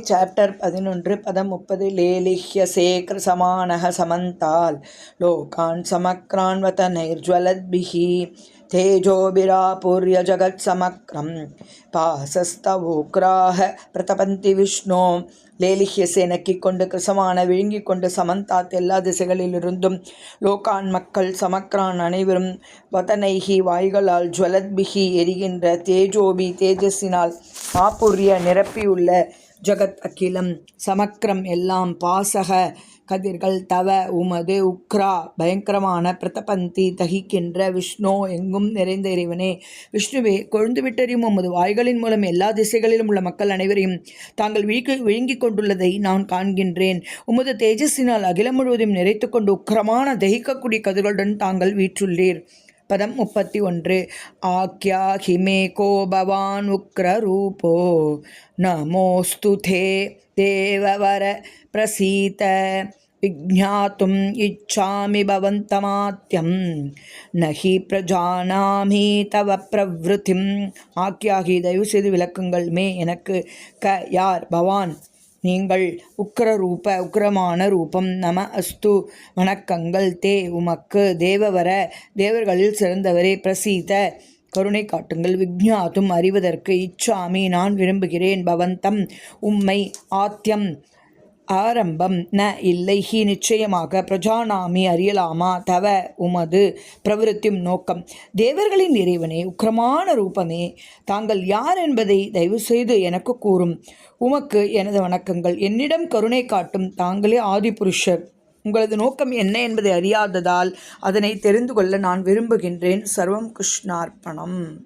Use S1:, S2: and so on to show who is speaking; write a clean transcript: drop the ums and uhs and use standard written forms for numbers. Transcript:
S1: Chapter 11 பதம் 30 லேலிஹ்யசே கிருசமானஹ சமந்தால் லோகான் சமக்ரான்வதனைர்ஜ்வலத்பிஹி தேஜோபிராபூர்ய ஜகத் சமக்ரம் பாசஸ்தவோக்ராஹ பிரதபந்தி விஷ்ணு. லேலிஹ்யசே நக்கிக் கொண்டு கிருசமான விழுங்கிக் கொண்டு சமந்தாத் எல்லா திசைகளிலிருந்தும் லோகான் மக்கள் சமக்ரான் அனைவரும் வதனைஹி வாய்களால் ஜுவலத்பிஹி எரிகின்ற தேஜோபி தேஜஸினால் ஆபுர்ய நிரப்பியுள்ள ஜகத் அகிலம் சமக்ரம் எல்லாம் பாசக கதிர்கள் தவ உமது உக்ரா பயங்கரமான பிரதபந்தி தகிக்கின்ற விஷ்ணு எங்கும் நிறைந்த இறைவனே விஷ்ணுவே கொழுந்துவிட்டறியும் உமது வாய்களின் மூலம் எல்லா திசைகளிலும் உள்ள மக்கள் அனைவரையும் தாங்கள் விழுங்கிக் கொண்டுள்ளதை நான் காண்கின்றேன். உமது தேஜஸினால் அகிலம் முழுவதும் நிறைத்து கொண்டு உக்கிரமான தகிக்கக்கூடிய கதிர்களுடன் தாங்கள் வீற்றுள்ளீர். பதம் 31 ஆக்யா ஹிமே கோ பவான் உக்ர ரூபோ நமோஸ்து தே தேவவர பிரசீத விஜ்ஞாத்தும் இச்சாமி பவந்தமாத்யம் நஹி பிரஜானாமி தவ பிரவ்ருத்திம். ஆக்யாகி தயவு செய்து விளக்குங்கள், மே எனக்கு, க யார், பவான் நீங்கள், உக்ரரூப உக்ரமான ரூபம், நம அஸ்து வணக்கங்கள், தே உமக்கு, தேவவர தேவர்களில் சிறந்தவரே, பிரசீத கருணை காட்டுங்கள், விஜ்ஞாத்தும் அறிவதற்கு, இச்சாமி நான் விரும்புகிறேன், பவந்தம் உம்மை, ஆத்யம் ஆரம்பம், ந இல்லை, ஹி நிச்சயமாக, பிரஜானாமி அறியலாமா, தவ உமது, பிரவிருத்தியும் நோக்கம். தேவர்களின் இறைவனே, உக்கிரமான ரூபமே, தாங்கள் யார் என்பதை தயவு செய்து எனக்கு கூறும். உமக்கு எனது வணக்கங்கள். என்னிடம் கருணை காட்டும் தாங்களே ஆதிபுருஷர். உங்களது நோக்கம் என்ன என்பதை அறியாததால் அதனை தெரிந்து கொள்ள நான் விரும்புகின்றேன். சர்வம் கிருஷ்ணார்ப்பணம்.